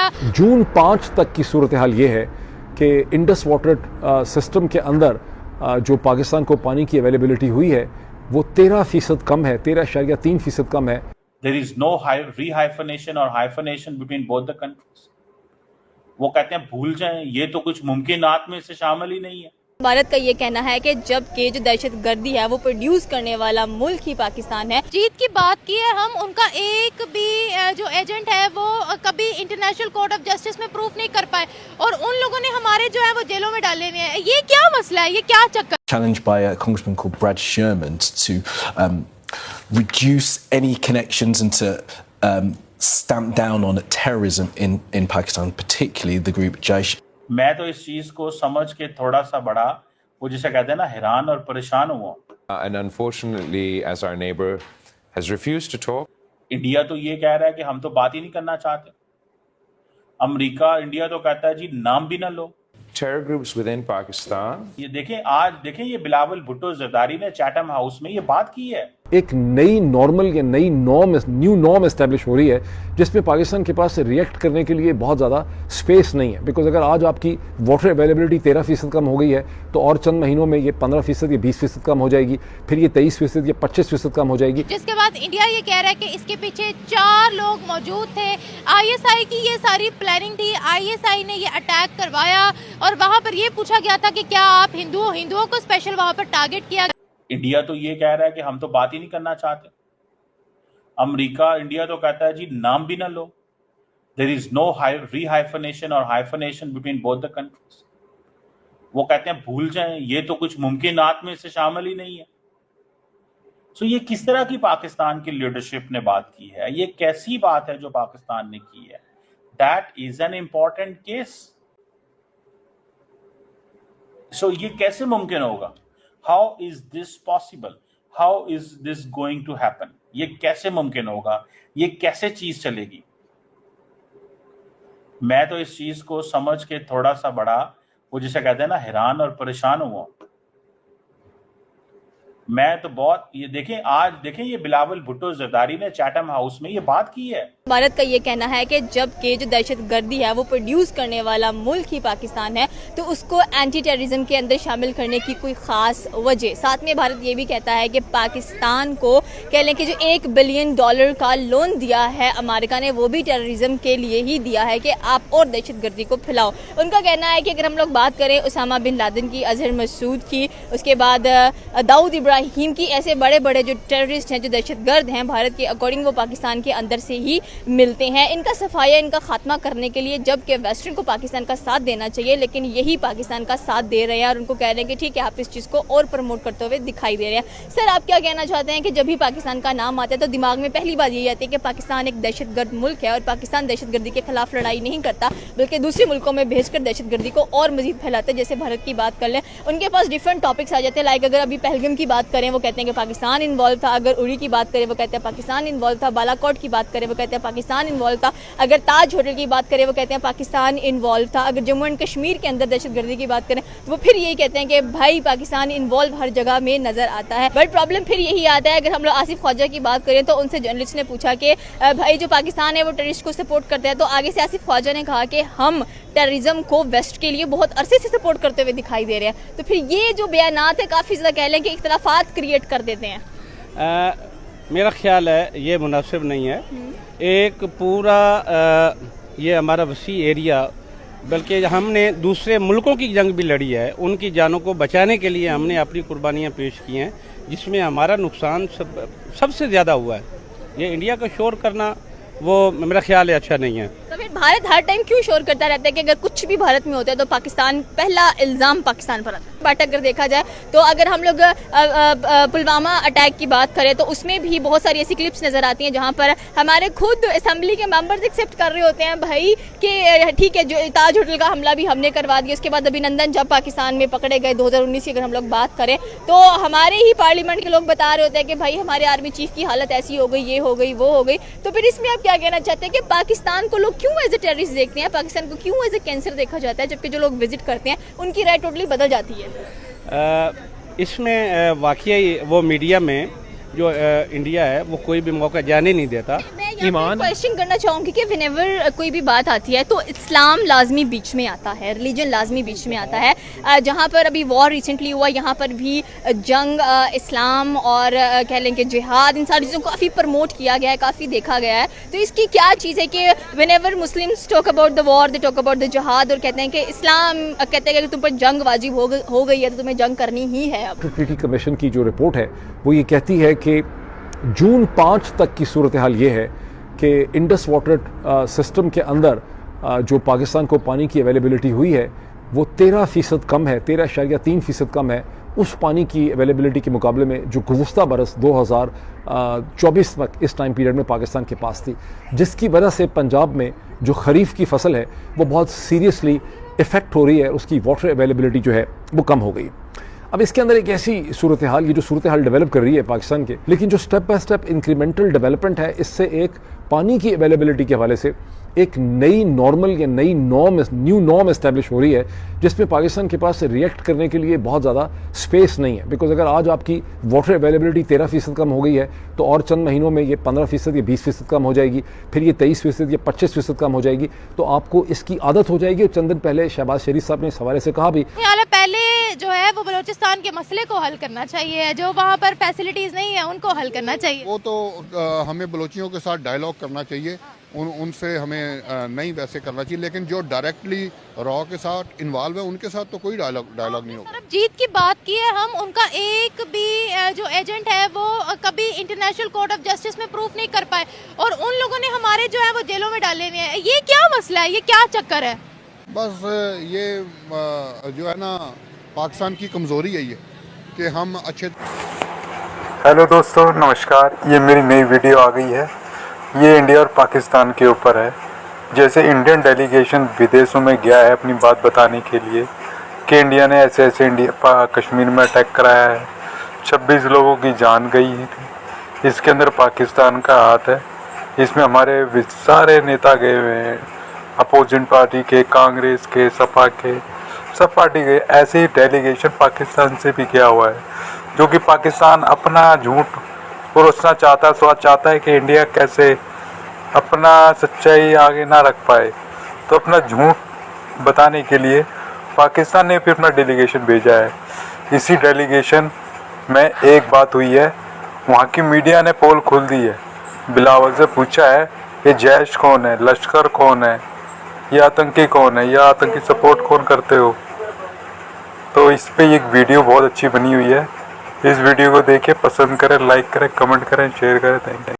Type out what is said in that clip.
था। जून 5 तक की सूरत हाल ये है कि इंडस वाटर सिस्टम के अंदर जो पाकिस्तान को पानी की अवेलेबिलिटी हुई है वो 13% कम है, 13.3% कम है। There is no rehyphenation or hyphenation between both the countries. वो कहते हैं भूल जाएं, ये तो कुछ मुमकिनात में से शामिल ही नहीं है। भारत का ये कहना है कि जबकि जो दहशतगर्दी है वो प्रोड्यूस करने वाला मुल्क ही पाकिस्तान है। जीत की बात की है हम, उनका एक भी जो एजेंट है वो कभी इंटरनेशनल कोर्ट ऑफ जस्टिस में प्रूफ नहीं कर पाए और उन लोगों ने हमारे जो है वो जेलों में डाले हुए हैं। ये क्या मसला है, ये क्या चक्कर? Challenged by a congressman called Brad Sherman to reduce any connections and to stamp down on terrorism in Pakistan, particularly the group Jaish. मैं तो इस चीज को समझ के थोड़ा सा बड़ा वो जिसे कहते हैं ना हैरान और परेशान हुआ। And unfortunately, as our neighbor has refused to talk. India तो ये कह रहा है कि हम तो बात ही नहीं करना चाहते। अमेरिका, इंडिया तो कहता है जी नाम भी ना लो। Terror groups within Pakistan. ये देखें ये बिलावल भुट्टो जरदारी ने चैटम हाउस में ये बात की है। एक नई नॉर्मल या नई न्यू नॉर्म एस्टेब्लिश हो रही है जिसमें पाकिस्तान के पास रिएक्ट करने के लिए बहुत ज़्यादा स्पेस नहीं है। बिकॉज अगर आज आपकी वाटर अवेलेबिलिटी 13% कम हो गई है तो और चंद महीनों में ये 15% या 20% कम हो जाएगी, फिर ये 23% या 25% कम हो जाएगी। जिसके बाद इंडिया ये कह रहा है कि इसके पीछे 4 लोग मौजूद थे। ISI की ये सारी प्लानिंग थी, ISI ने ये अटैक करवाया और वहाँ पर ये पूछा गया था कि क्या आप हिंदुओं को स्पेशल वहाँ पर टारगेट किया। इंडिया तो ये कह रहा है कि हम तो बात ही नहीं करना चाहते। अमेरिका, इंडिया तो कहता है जी नाम भी ना लो। देयर इज नो rehyphenation और hyphenation between both the countries. वो कहते हैं भूल जाएं, ये तो कुछ मुमकिनात में से शामिल ही नहीं है। सो ये किस तरह की पाकिस्तान की लीडरशिप ने बात की है, ये कैसी बात है जो पाकिस्तान ने की है? That is an important case. So ये कैसे मुमकिन होगा? How is this possible? How is this going to happen? ये कैसे मुमकिन होगा? ये कैसे चीज चलेगी? मैं तो इस चीज को समझ के थोड़ा सा बड़ा वो जिसे कहते हैं ना हैरान और परेशान हुआ। मैं तो बहुत ये देखें ये बिलावल भुट्टो जरदारी ने चैटम हाउस में ये बात की है। भारत का ये कहना है कि जबकि जो दहशतगर्दी है वो प्रोड्यूस करने वाला मुल्क ही पाकिस्तान है तो उसको एंटी टेररिज्म के अंदर शामिल करने की कोई खास वजह। साथ में भारत ये भी कहता है कि पाकिस्तान को कह लें कि जो $1 बिलियन का लोन दिया है अमेरिका ने वो भी टेररिज्म के लिए ही दिया है कि आप और दहशतगर्दी को फैलाओ। उनका कहना है कि अगर हम लोग बात करें उसामा बिन लादेन की, अजहर मसूद की, उसके बाद दाऊद इब्राहिम की, ऐसे बड़े बड़े जो टेररिस्ट हैं, जो दहशतगर्द हैं भारत के अकॉर्डिंग वो पाकिस्तान के अंदर से ही मिलते हैं। इनका सफाया, इनका खात्मा करने के लिए जबकि वेस्टर्न को पाकिस्तान का साथ देना चाहिए लेकिन यही पाकिस्तान का साथ दे रहे हैं और उनको कह रहे हैं कि ठीक है आप इस चीज़ को और प्रमोट करते हुए दिखाई दे रहे हैं। सर आप क्या कहना चाहते हैं कि जब भी पाकिस्तान का नाम आता है तो दिमाग में पहली बात यही आती है कि पाकिस्तान एक दहशतगर्द मुल्क है और पाकिस्तान दहशतगर्दी के खिलाफ लड़ाई नहीं करता बल्कि दूसरे मुल्कों में भेजकर दहशतगर्दी को और मजीद फैलाते हैं। जैसे भारत की बात कर लें, उनके पास डिफरेंट टॉपिक्स आ जाते हैं। लाइक अगर अभी पहलगाम की बात करें वो कहते हैं कि पाकिस्तान इन्वॉल्व था, अगर उड़ी की बात करें वो कहते हैं पाकिस्तान इन्वॉल्व था, बालाकोट की बात करें वो कहते हैं पाकिस्तान इन्वॉल्व था, अगर ताज होटल की बात करें वो कहते हैं पाकिस्तान इन्वॉल्व था, अगर जम्मू एंड कश्मीर के अंदर दहशतगर्दी की बात करें तो वो फिर यही कहते हैं कि भाई पाकिस्तान इन्वॉल्व हर जगह में नजर आता है। बट प्रॉब्लम फिर यही आता है, अगर हम लोग आसिफ ख्वाजा की बात करें तो उनसे जर्नलिस्ट ने पूछा कि भाई जो पाकिस्तान है वो टेररिस्ट को सपोर्ट करता है, तो आगे से आसिफ ख्वाजा ने कहा कि हम टेररिज्म को वेस्ट के लिए बहुत अरसे से सपोर्ट करते हुए दिखाई दे रहे हैं। तो फिर ये जो बयानात है काफ़ी ज़्यादा कह लें कि इख्तलाफात क्रिएट कर देते हैं। मेरा ख्याल है ये मुनासिब नहीं है। एक पूरा ये हमारा वसी एरिया, बल्कि हमने दूसरे मुल्कों की जंग भी लड़ी है, उनकी जानों को बचाने के लिए हमने अपनी कुर्बानियाँ पेश की हैं जिसमें हमारा नुकसान सबसे ज़्यादा हुआ है। ये इंडिया का शोर करना वो मेरा ख्याल है अच्छा नहीं है। तो फिर भारत हर टाइम क्यों शोर करता रहता है कि अगर कुछ भी भारत में होता है तो पाकिस्तान, पहला इल्ज़ाम पाकिस्तान पर आता है। बट अगर देखा जाए तो अगर हम लोग पुलवामा अटैक की बात करें तो उसमें भी बहुत सारी ऐसी क्लिप्स नज़र आती हैं जहाँ पर हमारे खुद असेंबली के मेंबर्स एक्सेप्ट कर रहे होते हैं भाई कि ठीक है जो ताज होटल का हमला भी हमने करवा दिया। उसके बाद अभिनंदन जब पाकिस्तान में पकड़े गए 2019 की अगर हम लोग बात करें तो हमारे ही पार्लियामेंट के लोग बता रहे होते हैं कि भाई हमारे आर्मी चीफ की हालत ऐसी हो गई, ये हो गई, वो हो गई। तो फिर इसमें आप क्या कहना चाहते हैं कि पाकिस्तान को लोग क्यों एज ए टेररिस्ट देखते हैं, पाकिस्तान को क्यों एज ए कैंसर देखा जाता है, जबकि जो लोग विजिट करते हैं उनकी राय टोटली बदल जाती है? इसमें वाकई वो मीडिया में जो इंडिया है वो कोई भी मौका जाने नहीं देता। ईमान क्वेश्चन करना चाहूँगी कि व्हेनेवर कोई भी बात आती है तो इस्लाम लाजमी बीच में आता है, रिलीजन लाजमी बीच में आता है। जहाँ पर अभी वॉर रिसेंटली हुआ, यहाँ पर भी जंग, इस्लाम और कह लें कि जिहाद, इन सारी चीज़ों को काफ़ी प्रमोट किया गया है, काफ़ी देखा गया है। तो इसकी क्या चीज़ है कि whenever Muslims talk about the war, they talk about the जिहाद, और कहते हैं कि इस्लाम कहते हैं कि तुम पर जंग वाजिब हो गई है तो तुम्हें जंग करनी ही है। अब ट्रीटी कमीशन की जो रिपोर्ट है वो ये कहती है कि जून 5 तक की सूरत हाल ये है कि इंडस वाटर सिस्टम के अंदर जो पाकिस्तान को पानी की अवेलेबिलिटी हुई है वो 13% कम है, 13.3% कम है उस पानी की अवेलेबिलिटी के मुकाबले में जो गुज़श्ता बरस 2024 तक इस टाइम पीरियड में पाकिस्तान के पास थी, जिसकी वजह से पंजाब में जो खरीफ की फसल है वो बहुत सीरियसली इफ़ेक्ट हो रही है, उसकी वाटर अवेलेबिलिटी जो है वो कम हो गई। अब इसके अंदर एक ऐसी सूरत हाल, ये जो सूरत हाल डेवलप कर रही है पाकिस्तान के, लेकिन जो step by step incremental development है, इससे एक पानी की अवेलेबिलिटी के हवाले से एक नई नॉर्मल या नई न्यू नॉर्म इस्टेब्लिश हो रही है, जिसमें पाकिस्तान के पास रिएक्ट करने के लिए बहुत ज़्यादा स्पेस नहीं है। बिकॉज अगर आज आपकी वाटर अवेलेबिलिटी 13% कम हो गई है तो और चंद महीनों में ये 15% या 20% कम हो जाएगी, फिर ये 23% या 25% कम हो जाएगी, तो आपको इसकी आदत हो जाएगी। और चंद दिन पहले शहबाज शरीफ साहब ने इस हवाले से कहा भी, पहले जो है वो बलूचिस्तान के मसले को हल करना चाहिए, जो वहाँ पर फैसिलिटीज़ नहीं है उनको हल करना चाहिए। वो तो हमें बलोचियों के साथ डायलॉग करना चाहिए, उनसे हमें नहीं वैसे करना चाहिए, लेकिन जो डायरेक्टली रॉ के साथ इन्वॉल्व है उनके साथ तो कोई डायलॉग नहीं होगा। जीत की बात की है हम, उनका एक भी जो एजेंट है वो कभी इंटरनेशनल कोर्ट ऑफ जस्टिस में प्रूफ नहीं कर पाए, और उन लोगों ने हमारे जो है वो जेलों में डाले हुए हैं। ये क्या मसला है, ये क्या चक्कर है? बस ये जो है ना पाकिस्तान की कमज़ोरी है ये कि हम अच्छे। हेलो दोस्तों, नमस्कार। ये मेरी नई वीडियो आ गई है। ये इंडिया और पाकिस्तान के ऊपर है। जैसे इंडियन डेलीगेशन विदेशों में गया है अपनी बात बताने के लिए कि इंडिया ने ऐसे कश्मीर में अटैक कराया है, 26 लोगों की जान गई थी, इसके अंदर पाकिस्तान का हाथ है। इसमें हमारे सारे नेता गए हुए हैं, अपोजिशन पार्टी के, कांग्रेस के, सपा के, सब पार्टी गए। ऐसे ही डेलीगेशन पाकिस्तान से भी गया हुआ है, जो कि पाकिस्तान अपना झूठ परोसना चाहता है कि इंडिया कैसे अपना सच्चाई आगे ना रख पाए, तो अपना झूठ बताने के लिए पाकिस्तान ने फिर अपना डेलीगेशन भेजा है। इसी डेलीगेशन में एक बात हुई है, वहाँ की मीडिया ने पोल खोल दी है, बिलावल से पूछा है ये जैश कौन है, लश्कर कौन है, ये आतंकी कौन है, या आतंकी सपोर्ट कौन करते हो। तो इस पे एक वीडियो बहुत अच्छी बनी हुई है, इस वीडियो को देखिए, पसंद करें, लाइक करें, कमेंट करें, शेयर करें। Thank you.